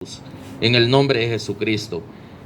En el nombre de Jesucristo.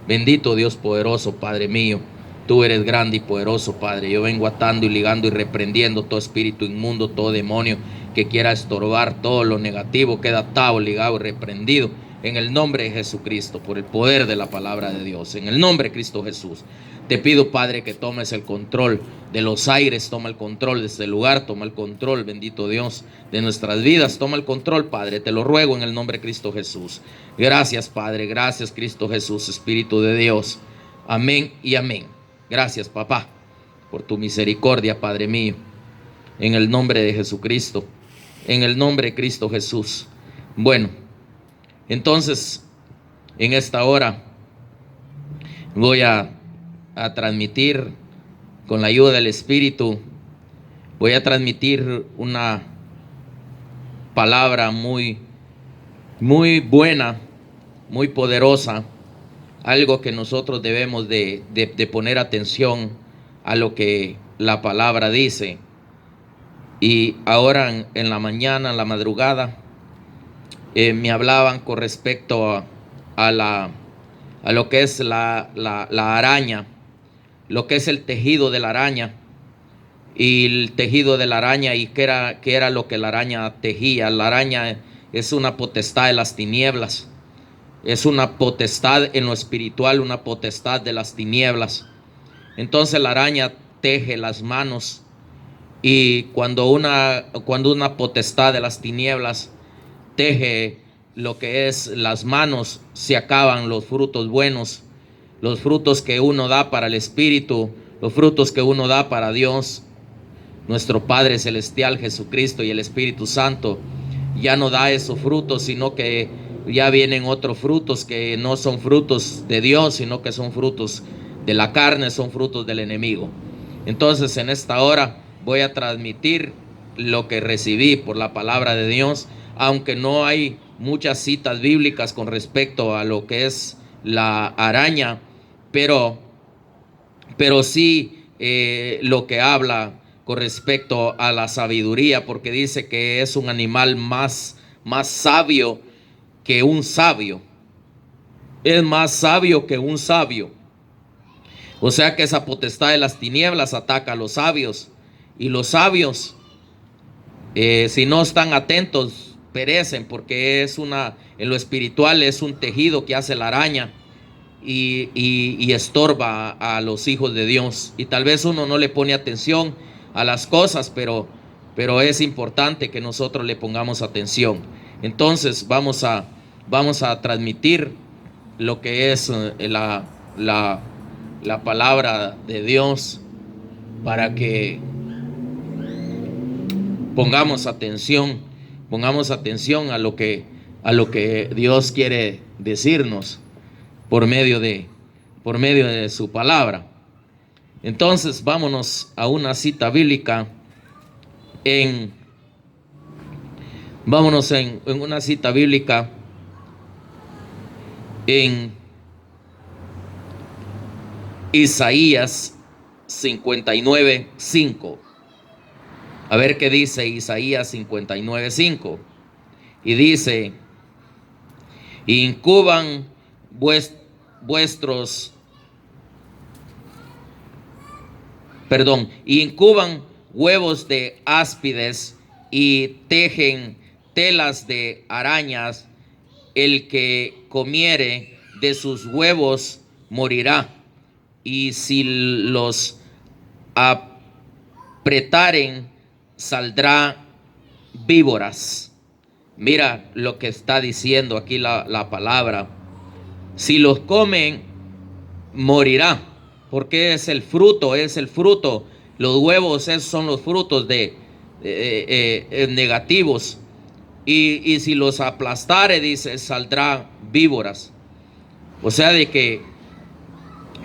Bendito Dios poderoso, Padre mío. Tú eres grande y poderoso, Padre. Yo vengo atando y ligando y reprendiendo todo espíritu inmundo, todo demonio que quiera estorbar todo lo negativo. Queda atado, ligado y reprendido en el nombre de Jesucristo, por el poder de la palabra de Dios. En el nombre de Cristo Jesús. Te pido, Padre, que tomes el control de los aires, toma el control de este lugar, toma el control, bendito Dios, de nuestras vidas, toma el control, Padre, te lo ruego en el nombre de Cristo Jesús. Gracias, Padre, gracias, Cristo Jesús, Espíritu de Dios. Amén y amén. Gracias, papá, por tu misericordia, Padre mío, en el nombre de Jesucristo, en el nombre de Cristo Jesús. Bueno, entonces, en esta hora voy a transmitir con la ayuda del Espíritu, voy a transmitir una palabra muy buena, muy poderosa, algo que nosotros debemos de poner atención a lo que la palabra dice. Y ahora en la mañana, en la madrugada, me hablaban con respecto a lo que es la araña, lo que es el tejido de la araña, y el tejido de la araña, y qué era lo que la araña tejía. La araña es una potestad de las tinieblas, es una potestad en lo espiritual, una potestad de las tinieblas. Entonces la araña teje las manos, y cuando una potestad de las tinieblas teje lo que es las manos, se acaban los frutos buenos, los frutos que uno da para el Espíritu, los frutos que uno da para Dios, nuestro Padre Celestial, Jesucristo y el Espíritu Santo. Ya no da esos frutos, sino que ya vienen otros frutos que no son frutos de Dios, sino que son frutos de la carne, son frutos del enemigo. Entonces, en esta hora voy a transmitir lo que recibí por la palabra de Dios, aunque no hay muchas citas bíblicas con respecto a lo que es la araña, pero sí lo que habla con respecto a la sabiduría, porque dice que es un animal más sabio que un sabio. Es más sabio que un sabio. O sea que esa potestad de las tinieblas ataca a los sabios, y los sabios, si no están atentos, perecen, porque en lo espiritual es un tejido que hace la araña y estorba a los hijos de Dios. Y tal vez uno no le pone atención a las cosas, pero es importante que nosotros le pongamos atención. Entonces vamos a transmitir lo que es la palabra de Dios, para que pongamos atención a lo que Dios quiere decirnos por medio de su palabra. Entonces vámonos a una cita bíblica en una cita bíblica en Isaías 59:5. A ver qué dice Isaías 59:5. Y dice: incuban incuban huevos de áspides y tejen telas de arañas. El que comiere de sus huevos morirá, y si los apretaren saldrá víboras. Mira lo que está diciendo aquí la palabra. Si los comen, morirá, porque es el fruto. Los huevos son los frutos negativos. Y si los aplastare, dice, saldrá víboras. O sea, de que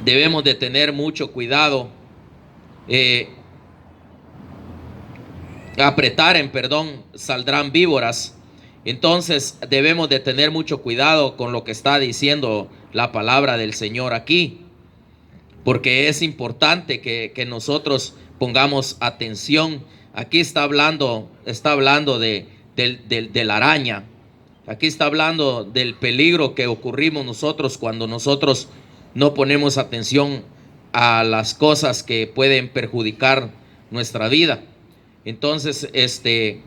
debemos de tener mucho cuidado. Saldrán víboras. Entonces debemos de tener mucho cuidado con lo que está diciendo la palabra del Señor aquí, porque es importante que nosotros pongamos atención. Aquí está hablando de la araña. Aquí está hablando del peligro que ocurrimos nosotros cuando nosotros no ponemos atención a las cosas que pueden perjudicar nuestra vida. Entonces, el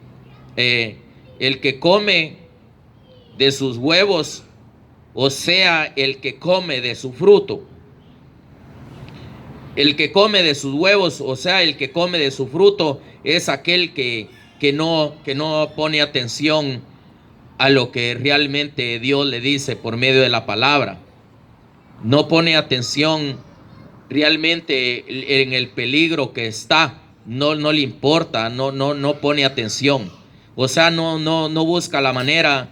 que come de sus huevos, o sea, el que come de su fruto. El que come de sus huevos, o sea, el que come de su fruto, es aquel que no pone atención a lo que realmente Dios le dice por medio de la palabra. No pone atención realmente en el peligro que está. No le importa, no pone atención. O sea, no busca la manera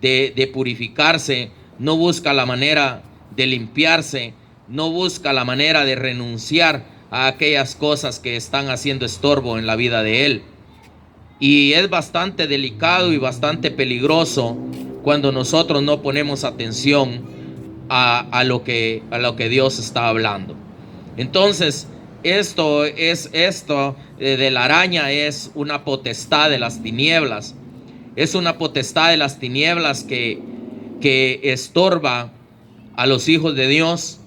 de purificarse, no busca la manera de limpiarse, no busca la manera de renunciar a aquellas cosas que están haciendo estorbo en la vida de él. Y es bastante delicado y bastante peligroso cuando nosotros no ponemos atención a lo que Dios está hablando. Entonces, esto de la araña es una potestad de las tinieblas. Es una potestad de las tinieblas que estorba a los hijos de Dios,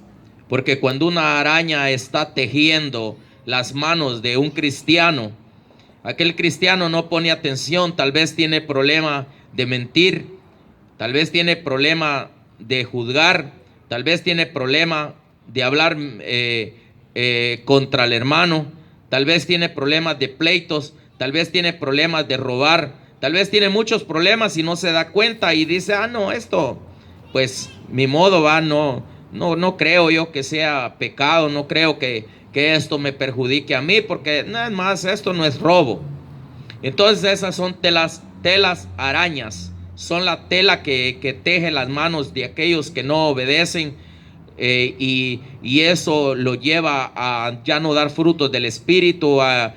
porque cuando una araña está tejiendo las manos de un cristiano, aquel cristiano no pone atención, tal vez tiene problema de mentir, tal vez tiene problema de juzgar, tal vez tiene problema de hablar contra el hermano, tal vez tiene problemas de pleitos, tal vez tiene problemas de robar, tal vez tiene muchos problemas y no se da cuenta y dice, no, esto, pues mi modo va, no creo yo que sea pecado, no creo que esto me perjudique a mí, porque nada más esto no es robo. Entonces esas son telas arañas, son la tela que teje las manos de aquellos que no obedecen, y eso lo lleva a ya no dar frutos del Espíritu, a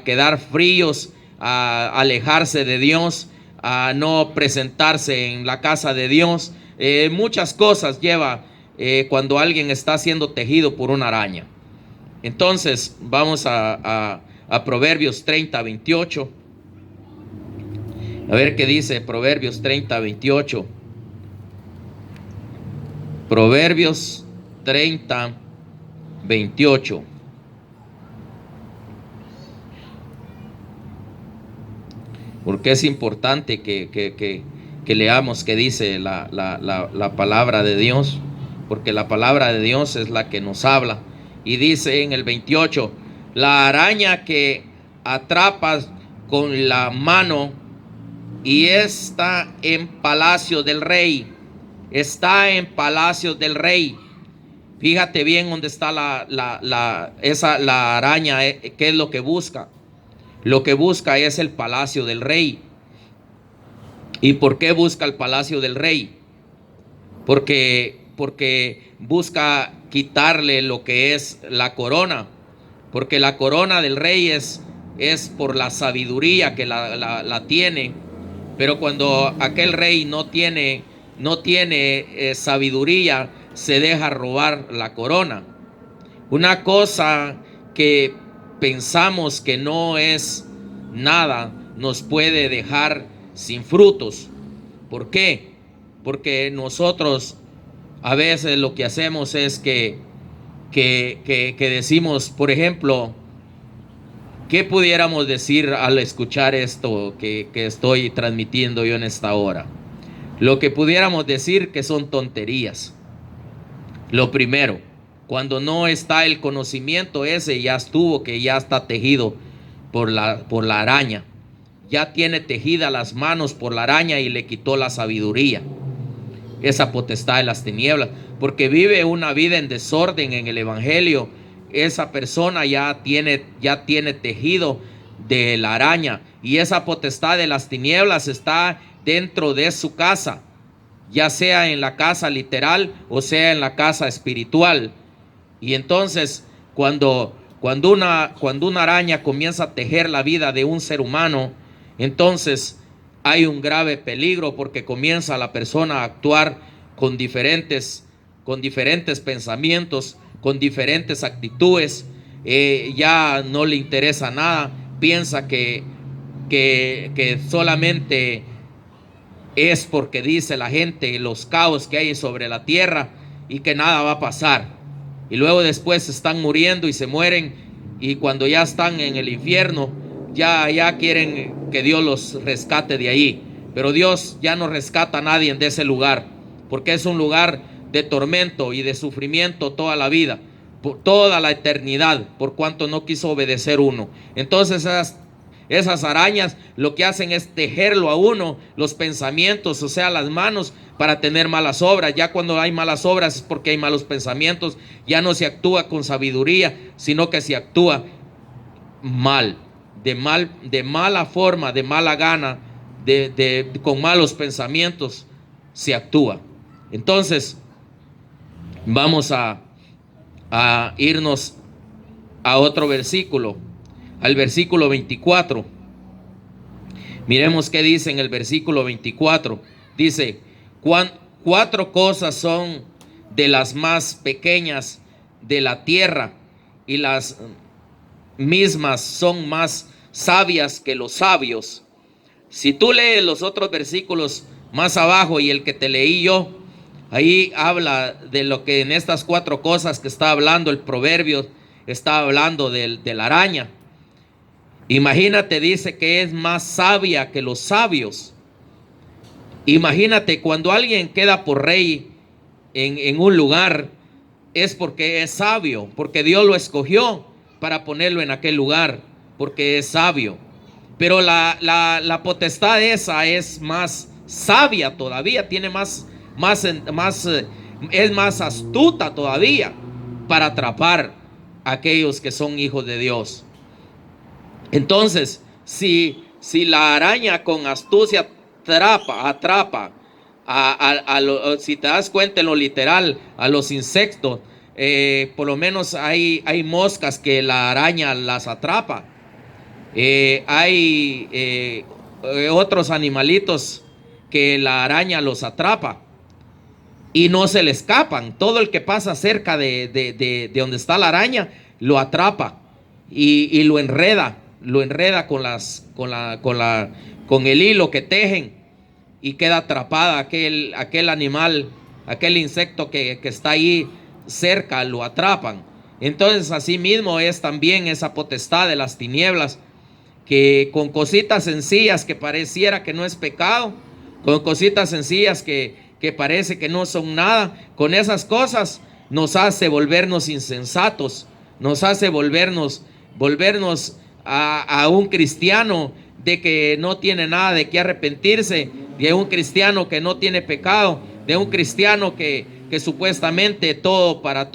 quedar fríos, a alejarse de Dios, a no presentarse en la casa de Dios. Muchas cosas lleva cuando alguien está siendo tejido por una araña. Entonces vamos a Proverbios 30:28. A ver qué dice Proverbios 30:28. Proverbios 30:28. Porque es importante que leamos qué dice la palabra de Dios, porque la palabra de Dios es la que nos habla. Y dice en el 28, la araña que atrapas con la mano y está en palacio del rey. Está en palacio del rey. Fíjate bien dónde está la araña, qué es lo que busca. Lo que busca es el palacio del rey. ¿Y por qué busca el palacio del rey? Porque busca quitarle lo que es la corona. Porque la corona del rey es por la sabiduría que la tiene. Pero cuando aquel rey no tiene sabiduría, se deja robar la corona. Una cosa que pensamos que no es nada, nos puede dejar sin frutos. ¿Por qué? Porque nosotros a veces lo que hacemos es que decimos, por ejemplo, ¿qué pudiéramos decir al escuchar esto que estoy transmitiendo yo en esta hora? Lo que pudiéramos decir que son tonterías. Lo primero, cuando no está el conocimiento ese, ya estuvo, que ya está tejido por la araña. Ya tiene tejidas las manos por la araña y le quitó la sabiduría. Esa potestad de las tinieblas, porque vive una vida en desorden en el evangelio. Esa persona ya tiene tejido de la araña, y esa potestad de las tinieblas está dentro de su casa, ya sea en la casa literal o sea en la casa espiritual. Y entonces cuando una araña comienza a tejer la vida de un ser humano, entonces hay un grave peligro, porque comienza la persona a actuar con diferentes pensamientos, con diferentes actitudes. Ya no le interesa nada, piensa que solamente es porque dice la gente los caos que hay sobre la tierra y que nada va a pasar. Y luego después están muriendo y se mueren, y cuando ya están en el infierno, ya quieren que Dios los rescate de ahí. Pero Dios ya no rescata a nadie de ese lugar, porque es un lugar de tormento y de sufrimiento toda la vida, por toda la eternidad, por cuanto no quiso obedecer uno. Entonces esas arañas lo que hacen es tejerlo a uno, los pensamientos, o sea, las manos, para tener malas obras. Ya cuando hay malas obras es porque hay malos pensamientos. Ya no se actúa con sabiduría, sino que se actúa mal, de mala forma, de mala gana, con malos pensamientos se actúa. Entonces vamos a irnos a otro versículo, al versículo 24. Miremos qué dice en el versículo 24. Dice: cuatro cosas son de las más pequeñas de la tierra, y las mismas son más sabias que los sabios. Si tú lees los otros versículos más abajo y el que te leí yo, ahí habla de lo que en estas cuatro cosas que está hablando el proverbio, está hablando de la araña. Imagínate, dice que es más sabia que los sabios. Imagínate, cuando alguien queda por rey en un lugar, es porque es sabio, porque Dios lo escogió para ponerlo en aquel lugar, porque es sabio. Pero la potestad esa es más sabia todavía, tiene es más astuta todavía para atrapar a aquellos que son hijos de Dios. Entonces, si la araña con astucia atrapa si te das cuenta en lo literal, a los insectos, por lo menos hay moscas que la araña las atrapa. Hay otros animalitos que la araña los atrapa y no se le escapan. Todo el que pasa cerca de donde está la araña lo atrapa y lo enreda con el hilo que tejen, y queda atrapada aquel animal, aquel insecto que está ahí cerca, lo atrapan. Entonces así mismo es también esa potestad de las tinieblas, que con cositas sencillas que pareciera que no es pecado, con cositas sencillas que parece que no son nada, con esas cosas nos hace volvernos insensatos, nos hace volvernos a un cristiano de que no tiene nada de qué arrepentirse, de un cristiano que no tiene pecado, de un cristiano que supuestamente para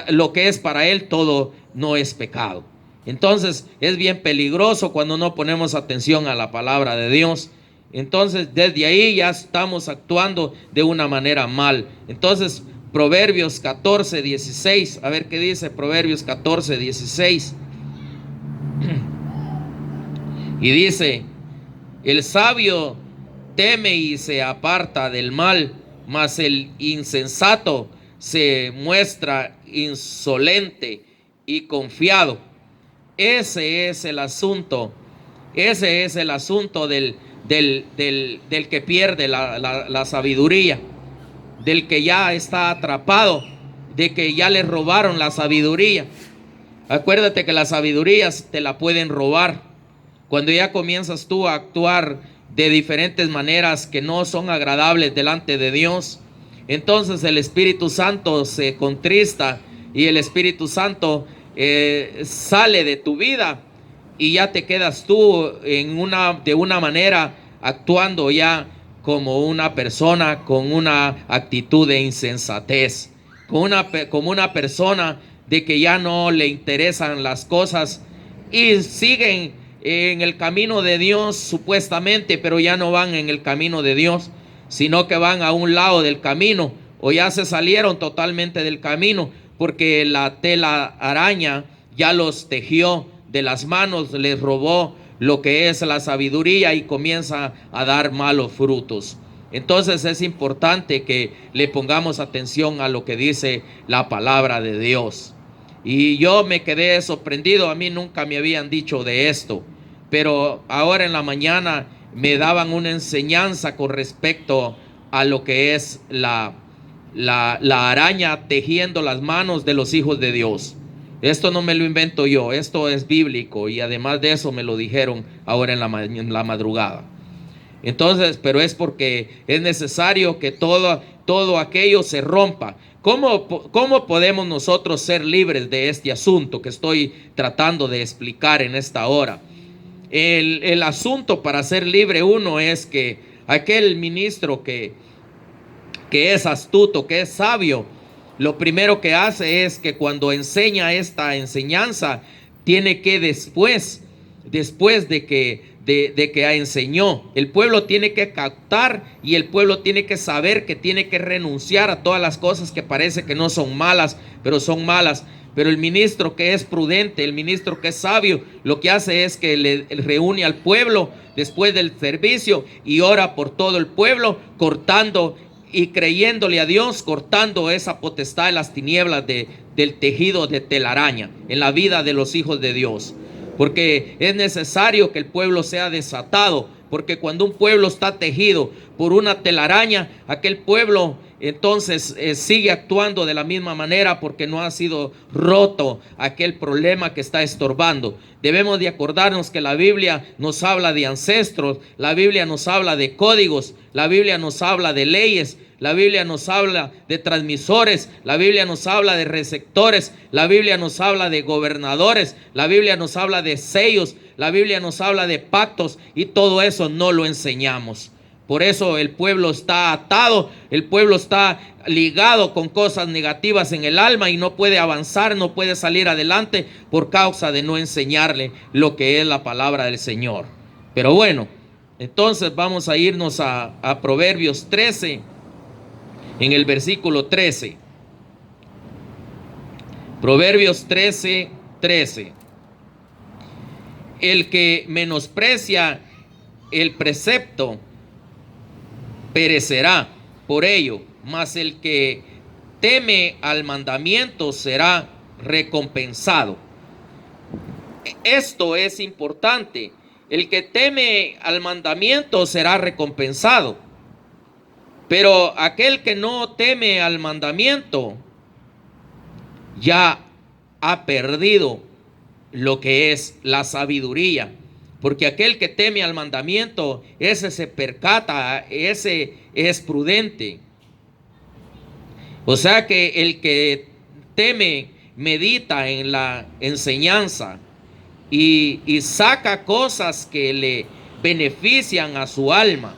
lo que es para él, todo no es pecado. Entonces es bien peligroso cuando no ponemos atención a la palabra de Dios. Entonces desde ahí ya estamos actuando de una manera mal. Entonces Proverbios 14:16, a ver qué dice Proverbios 14:16. Y dice: el sabio teme y se aparta del mal, mas el insensato se muestra insolente y confiado. Ese es el asunto del que pierde la sabiduría, del que ya está atrapado, de que ya le robaron la sabiduría. Acuérdate que la sabiduría te la pueden robar. Cuando ya comienzas tú a actuar de diferentes maneras que no son agradables delante de Dios, entonces el Espíritu Santo se contrista y el Espíritu Santo sale de tu vida, y ya te quedas tú de una manera actuando ya como una persona con una actitud de insensatez, como una persona de que ya no le interesan las cosas y siguen en el camino de Dios supuestamente, pero ya no van en el camino de Dios, sino que van a un lado del camino, o ya se salieron totalmente del camino, porque la tela araña ya los tejió de las manos, les robó lo que es la sabiduría y comienza a dar malos frutos. Entonces es importante que le pongamos atención a lo que dice la palabra de Dios. Y yo me quedé sorprendido, a mí nunca me habían dicho de esto, pero ahora en la mañana me daban una enseñanza con respecto a lo que es la araña tejiendo las manos de los hijos de Dios. Esto no me lo invento yo, esto es bíblico, y además de eso me lo dijeron ahora en la madrugada. Entonces, pero es porque es necesario que todo aquello se rompa. ¿Cómo podemos nosotros ser libres de este asunto que estoy tratando de explicar en esta hora? El asunto para ser libre uno es que aquel ministro que es astuto, que es sabio, lo primero que hace es que cuando enseña esta enseñanza, tiene que después de que enseñó, el pueblo tiene que captar, y el pueblo tiene que saber que tiene que renunciar a todas las cosas que parece que no son malas, pero son malas. Pero el ministro que es prudente, el ministro que es sabio, lo que hace es que le reúne al pueblo después del servicio y ora por todo el pueblo, cortando y creyéndole a Dios, cortando esa potestad de las tinieblas del tejido de telaraña en la vida de los hijos de Dios. Porque es necesario que el pueblo sea desatado, porque cuando un pueblo está tejido por una telaraña, aquel pueblo entonces sigue actuando de la misma manera, porque no ha sido roto aquel problema que está estorbando. Debemos de acordarnos que la Biblia nos habla de ancestros, la Biblia nos habla de códigos, la Biblia nos habla de leyes, la Biblia nos habla de transmisores, la Biblia nos habla de receptores, la Biblia nos habla de gobernadores, la Biblia nos habla de sellos, la Biblia nos habla de pactos, y todo eso no lo enseñamos. Por eso el pueblo está atado, el pueblo está ligado con cosas negativas en el alma y no puede avanzar, no puede salir adelante por causa de no enseñarle lo que es la palabra del Señor. Pero bueno, entonces vamos a irnos a Proverbios 13, en el versículo 13. Proverbios 13, 13. El que menosprecia el precepto perecerá por ello, mas el que teme al mandamiento será recompensado. Esto es importante. El que teme al mandamiento será recompensado. Pero aquel que no teme al mandamiento ya ha perdido lo que es la sabiduría. Porque aquel que teme al mandamiento, ese se percata, ese es prudente. O sea que el que teme, medita en la enseñanza y saca cosas que le benefician a su alma.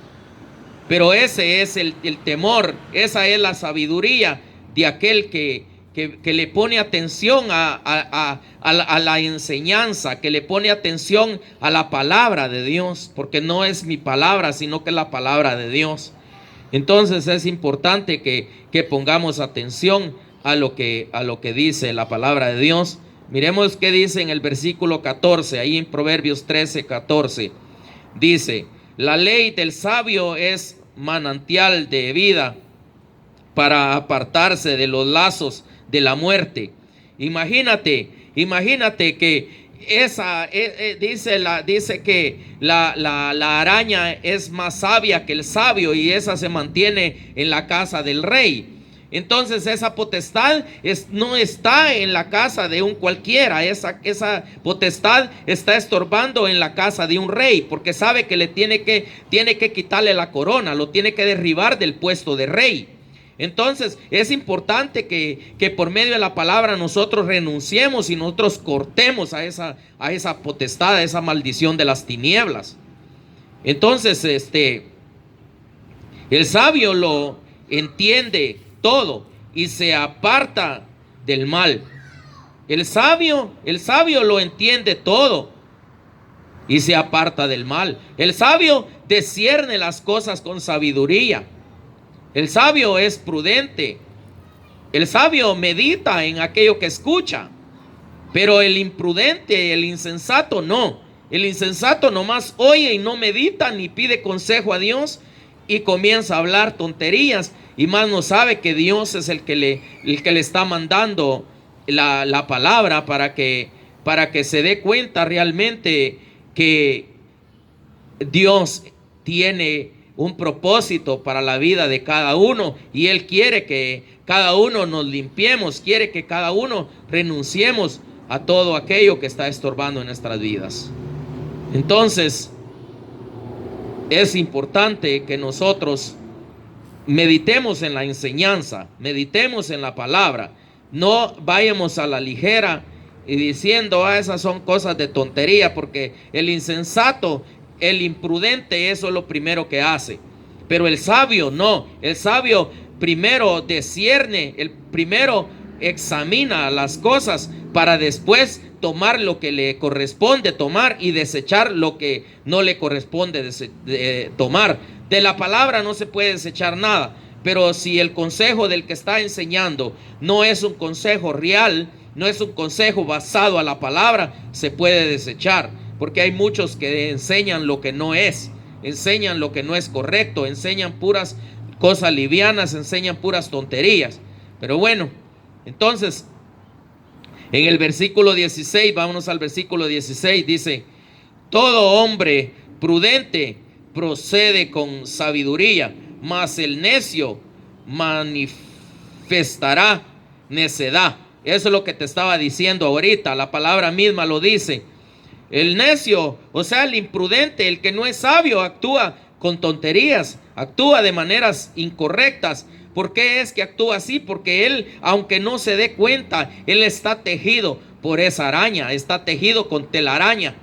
Pero ese es el temor, esa es la sabiduría de aquel que le pone atención a la enseñanza, que le pone atención a la palabra de Dios, porque no es mi palabra, sino que es la palabra de Dios. Entonces es importante que pongamos atención a lo que dice la palabra de Dios. Miremos qué dice en el versículo 14, ahí en Proverbios 13, 14. Dice: la ley del sabio es manantial de vida para apartarse de los lazos de la muerte. Imagínate que dice que la araña es más sabia que el sabio, y esa se mantiene en la casa del rey. Entonces esa potestad no está en la casa de un cualquiera. Esa potestad está estorbando en la casa de un rey, porque sabe que tiene que quitarle la corona, lo tiene que derribar del puesto de rey. Entonces es importante que por medio de la palabra nosotros renunciemos y nosotros cortemos a esa potestad, a esa maldición de las tinieblas. Entonces el sabio lo entiende todo y se aparta del mal. El sabio lo entiende todo y se aparta del mal. El sabio discierne las cosas con sabiduría. El sabio es prudente. El sabio medita en aquello que escucha. Pero el imprudente, el insensato, no. El insensato nomás oye y no medita ni pide consejo a Dios, y comienza a hablar tonterías, y más no sabe que Dios es el que le está mandando la palabra para que se dé cuenta realmente que Dios tiene un propósito para la vida de cada uno, y Él quiere que cada uno nos limpiemos, quiere que cada uno renunciemos a todo aquello que está estorbando en nuestras vidas. Entonces, es importante que nosotros meditemos en la enseñanza, meditemos en la palabra, no vayamos a la ligera y diciendo, esas son cosas de tontería, porque el insensato, el imprudente, eso es lo primero que hace. Pero el sabio no, el sabio primero discierne, el primero examina las cosas para después tomar lo que le corresponde tomar y desechar lo que no le corresponde tomar. De la palabra no se puede desechar nada, pero si el consejo del que está enseñando no es un consejo real, no es un consejo basado a la palabra, se puede desechar, porque hay muchos que enseñan lo que no es, enseñan lo que no es correcto, enseñan puras cosas livianas, enseñan puras tonterías. Pero bueno, entonces, en el versículo 16, vámonos al versículo 16, dice: todo hombre prudente procede con sabiduría, mas el necio manifestará necedad. Eso es lo que te estaba diciendo ahorita, la palabra misma lo dice. El necio, o sea, el imprudente, el que no es sabio, actúa con tonterías, actúa de maneras incorrectas. ¿Por qué es que actúa así? Porque él, aunque no se dé cuenta, él está tejido por esa araña, está tejido con telaraña.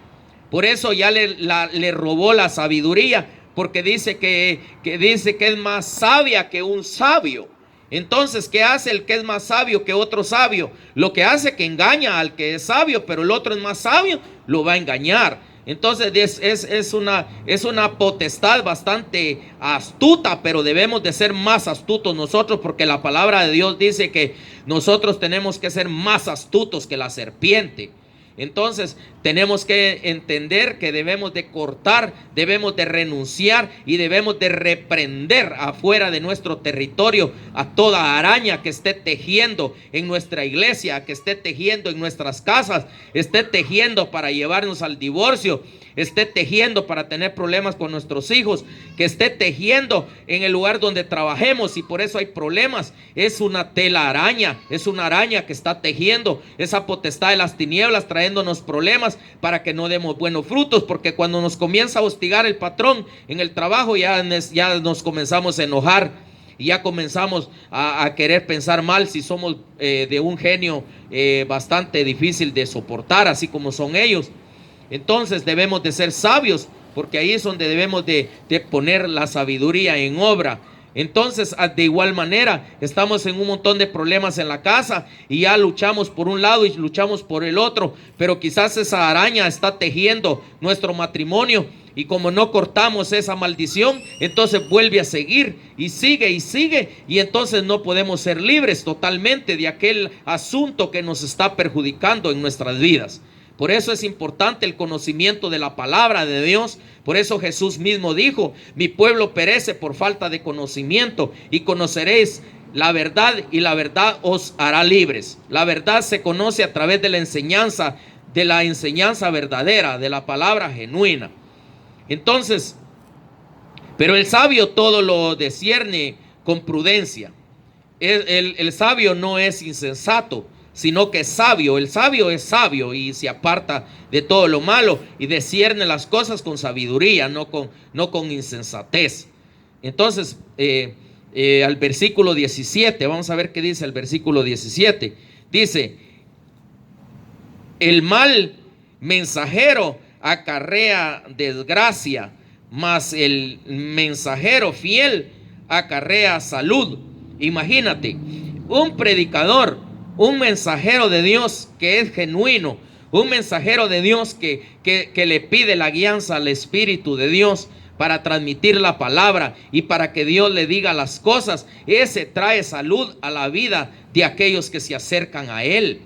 Por eso ya le robó la sabiduría, porque dice que es más sabia que un sabio. Entonces, ¿qué hace el que es más sabio que otro sabio? Lo que hace que engaña al que es sabio, pero el otro es más sabio, lo va a engañar. Entonces es una potestad bastante astuta, pero debemos de ser más astutos nosotros, porque la palabra de Dios dice que nosotros tenemos que ser más astutos que la serpiente. Entonces tenemos que entender que debemos de cortar, debemos de renunciar y debemos de reprender afuera de nuestro territorio a toda araña que esté tejiendo en nuestra iglesia, que esté tejiendo en nuestras casas, esté tejiendo para llevarnos al divorcio, esté tejiendo para tener problemas con nuestros hijos, que esté tejiendo en el lugar donde trabajemos y por eso hay problemas. Es una tela araña, es una araña que está tejiendo esa potestad de las tinieblas, trayéndonos problemas para que no demos buenos frutos, porque cuando nos comienza a hostigar el patrón en el trabajo, ya nos comenzamos a enojar y ya comenzamos a querer pensar mal si somos de un genio bastante difícil de soportar, así como son ellos. Entonces debemos de ser sabios, porque ahí es donde debemos de poner la sabiduría en obra. Entonces, de igual manera, estamos en un montón de problemas en la casa y ya luchamos por un lado y luchamos por el otro, pero quizás esa araña está tejiendo nuestro matrimonio y como no cortamos esa maldición, entonces vuelve a seguir y sigue y entonces no podemos ser libres totalmente de aquel asunto que nos está perjudicando en nuestras vidas. Por eso es importante el conocimiento de la palabra de Dios. Por eso Jesús mismo dijo: mi pueblo perece por falta de conocimiento, y conoceréis la verdad y la verdad os hará libres. La verdad se conoce a través de la enseñanza verdadera, de la palabra genuina. Entonces, pero el sabio todo lo discierne con prudencia. El sabio no es insensato, sino que es sabio. El sabio es sabio y se aparta de todo lo malo y discierne las cosas con sabiduría, no con insensatez. Entonces, al versículo 17, vamos a ver qué dice el versículo 17. Dice: el mal mensajero acarrea desgracia, mas el mensajero fiel acarrea salud. Imagínate, un predicador, un mensajero de Dios que es genuino, un mensajero de Dios que le pide la guianza al Espíritu de Dios para transmitir la palabra y para que Dios le diga las cosas. Ese trae salud a la vida de aquellos que se acercan a él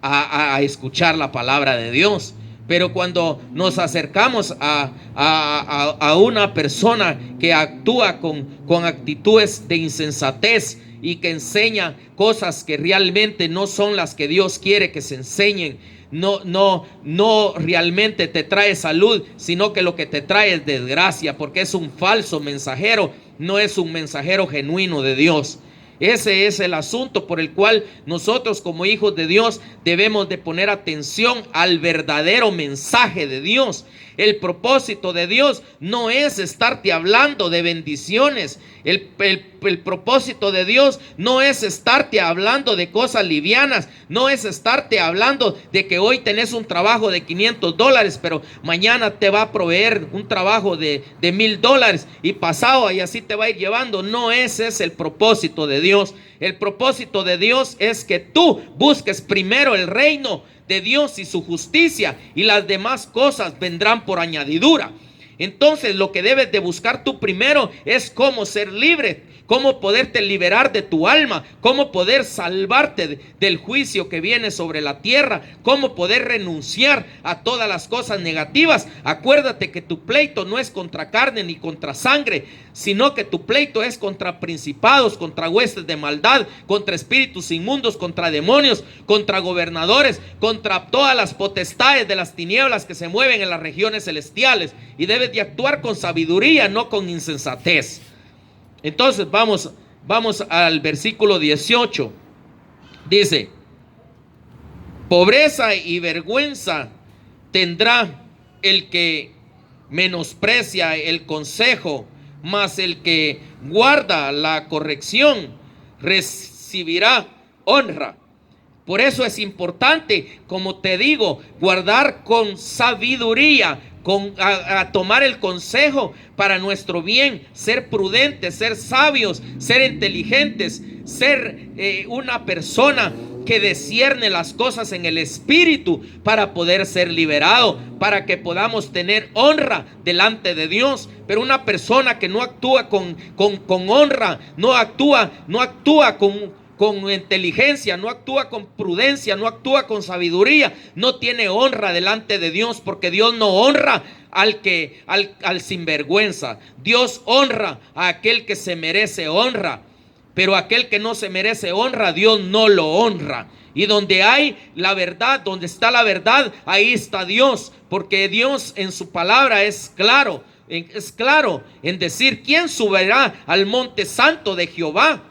a escuchar la palabra de Dios. Pero cuando nos acercamos a una persona que actúa con actitudes de insensatez y que enseña cosas que realmente no son las que Dios quiere que se enseñen, no realmente te trae salud, sino que lo que te trae es desgracia, porque es un falso mensajero, no es un mensajero genuino de Dios. Ese es el asunto por el cual nosotros como hijos de Dios debemos de poner atención al verdadero mensaje de Dios. El propósito de Dios no es estarte hablando de bendiciones. El propósito de Dios no es estarte hablando de cosas livianas. No es estarte hablando de que hoy tenés un trabajo de $500, pero mañana te va a proveer un trabajo de $1,000 y pasado y así te va a ir llevando. No, ese es el propósito de Dios. El propósito de Dios es que tú busques primero el reino de Dios y su justicia, y las demás cosas vendrán por añadidura. Entonces lo que debes de buscar tú primero es cómo ser libre, cómo poderte liberar de tu alma, cómo poder salvarte del juicio que viene sobre la tierra, cómo poder renunciar a todas las cosas negativas. Acuérdate que tu pleito no es contra carne ni contra sangre, sino que tu pleito es contra principados, contra huestes de maldad, contra espíritus inmundos, contra demonios, contra gobernadores, contra todas las potestades de las tinieblas que se mueven en las regiones celestiales. Y debes de actuar con sabiduría, no con insensatez. Entonces vamos al versículo 18. Dice: pobreza y vergüenza tendrá el que menosprecia el consejo, mas el que guarda la corrección recibirá honra. Por eso es importante, como te digo, guardar con sabiduría, a tomar el consejo para nuestro bien, ser prudentes, ser sabios, ser inteligentes, ser una persona que discierne las cosas en el espíritu para poder ser liberado, para que podamos tener honra delante de Dios. Pero una persona que no actúa con honra, no actúa con inteligencia, no actúa con prudencia, no actúa con sabiduría, no tiene honra delante de Dios, porque Dios no honra al sinvergüenza. Dios honra a aquel que se merece honra, pero aquel que no se merece honra, Dios no lo honra. Y donde hay la verdad, donde está la verdad, ahí está Dios, porque Dios en su palabra es claro en decir: ¿quién subirá al monte santo de Jehová?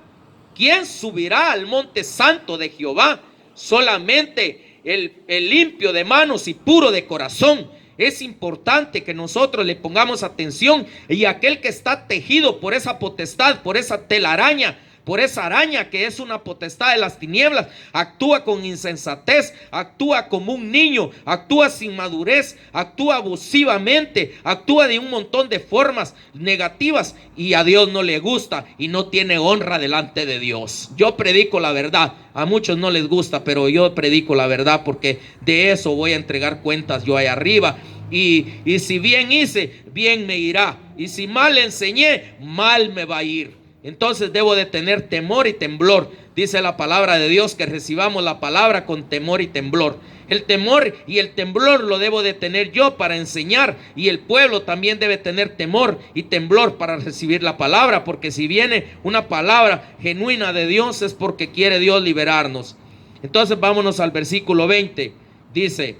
¿Quién subirá al monte santo de Jehová? Solamente el limpio de manos y puro de corazón. Es importante que nosotros le pongamos atención, y aquel que está tejido por esa potestad, por esa telaraña, por esa araña que es una potestad de las tinieblas, actúa con insensatez, actúa como un niño, actúa sin madurez, actúa abusivamente, actúa de un montón de formas negativas, y a Dios no le gusta y no tiene honra delante de Dios. Yo predico la verdad, a muchos no les gusta, pero yo predico la verdad, porque de eso voy a entregar cuentas yo allá arriba. Y si bien hice, bien me irá, y si mal enseñé, mal me va a ir. Entonces debo de tener temor y temblor. Dice la palabra de Dios que recibamos la palabra con temor y temblor. El temor y el temblor lo debo de tener yo para enseñar, y el pueblo también debe tener temor y temblor para recibir la palabra, porque si viene una palabra genuina de Dios es porque quiere Dios liberarnos. Entonces vámonos al versículo 20. Dice: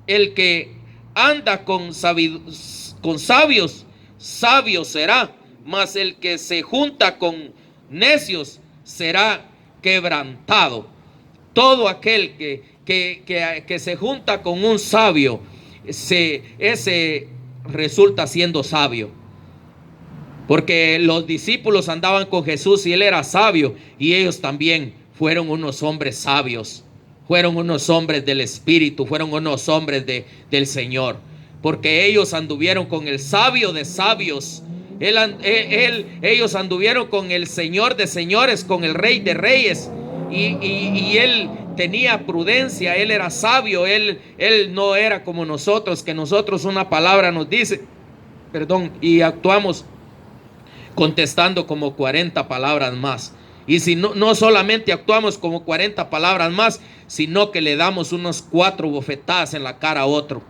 el que anda con sabios, sabio será, mas el que se junta con necios será quebrantado. Todo aquel que se junta con un sabio, ese resulta siendo sabio. Porque los discípulos andaban con Jesús y él era sabio, y ellos también fueron unos hombres sabios, fueron unos hombres del Espíritu, fueron unos hombres del Señor, porque ellos anduvieron con el sabio de sabios. Ellos anduvieron con el Señor de señores, con el Rey de reyes, y él tenía prudencia, él era sabio, él no era como nosotros, que nosotros una palabra nos dice, y actuamos contestando como 40 palabras más. Y si no solamente actuamos como 40 palabras más, sino que le damos unos 4 bofetadas en la cara a otro.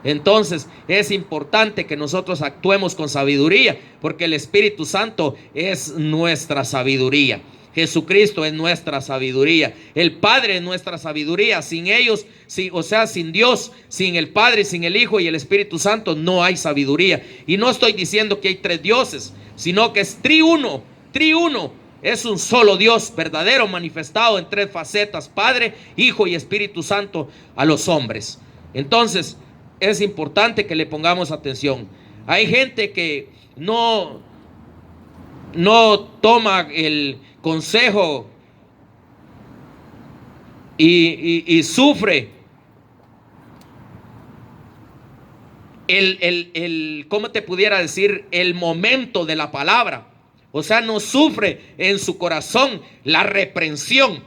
Entonces es importante que nosotros actuemos con sabiduría, porque el Espíritu Santo es nuestra sabiduría. Jesucristo es nuestra sabiduría. El Padre es nuestra sabiduría. Sin ellos, sin Dios, sin el Padre, sin el Hijo y el Espíritu Santo, no hay sabiduría. Y no estoy diciendo que hay tres dioses, sino que es triuno. Triuno es un solo Dios verdadero, manifestado en tres facetas: Padre, Hijo y Espíritu Santo a los hombres. Entonces es importante que le pongamos atención. Hay gente que no toma el consejo y sufre ¿cómo te pudiera decir? El momento de la palabra. O sea, no sufre en su corazón la reprensión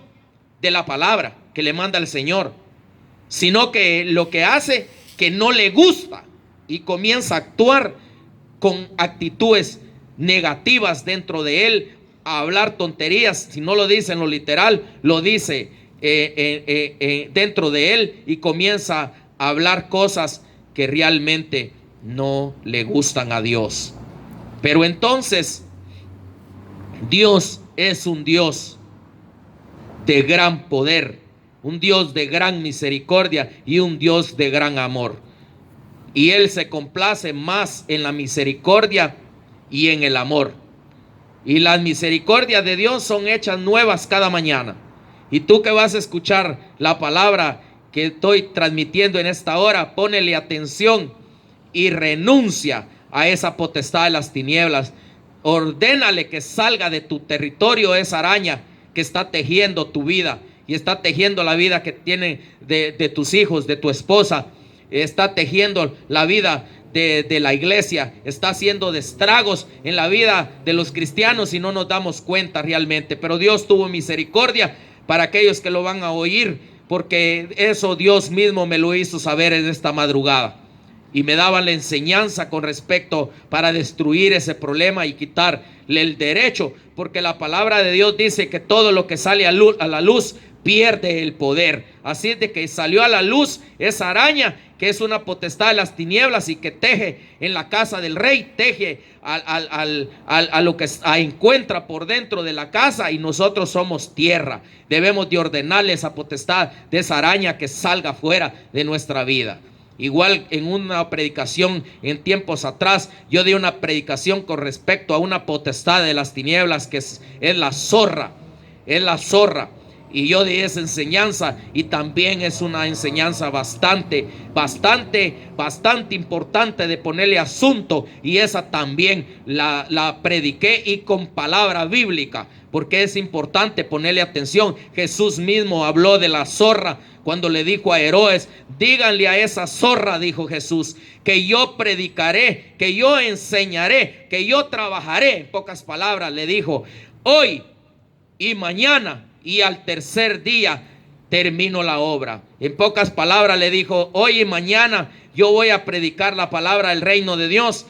de la palabra que le manda el Señor, sino que lo que hace, que no le gusta y comienza a actuar con actitudes negativas dentro de él, a hablar tonterías. Si no lo dice en lo literal, lo dice dentro de él, y comienza a hablar cosas que realmente no le gustan a Dios. Pero entonces Dios es un Dios de gran poder, un Dios de gran misericordia y un Dios de gran amor. Y Él se complace más en la misericordia y en el amor. Y las misericordias de Dios son hechas nuevas cada mañana. Y tú que vas a escuchar la palabra que estoy transmitiendo en esta hora, ponele atención y renuncia a esa potestad de las tinieblas. Ordénale que salga de tu territorio esa araña que está tejiendo tu vida y está tejiendo la vida que tienen de tus hijos, de tu esposa. Está tejiendo la vida de la iglesia, está haciendo estragos en la vida de los cristianos y no nos damos cuenta realmente. Pero Dios tuvo misericordia para aquellos que lo van a oír, porque eso Dios mismo me lo hizo saber en esta madrugada. Y me daban la enseñanza con respecto para destruir ese problema y quitarle el derecho, porque la palabra de Dios dice que todo lo que sale a la luz pierde el poder. Así es de que salió a la luz esa araña, que es una potestad de las tinieblas y que teje en la casa del rey, teje a lo que encuentra por dentro de la casa, y nosotros somos tierra. Debemos de ordenarle esa potestad de esa araña que salga fuera de nuestra vida. Igual en una predicación en tiempos atrás, yo di una predicación con respecto a una potestad de las tinieblas que es la zorra, es la zorra. Y yo di esa enseñanza, y también es una enseñanza bastante importante de ponerle asunto, y esa también la prediqué, y con palabra bíblica, porque es importante ponerle atención. Jesús mismo habló de la zorra cuando le dijo a Herodes: díganle a esa zorra, dijo Jesús, que yo predicaré, que yo enseñaré, que yo trabajaré. En pocas palabras le dijo: hoy y mañana y al tercer día termino la obra. En pocas palabras le dijo: hoy y mañana yo voy a predicar la palabra del reino de Dios,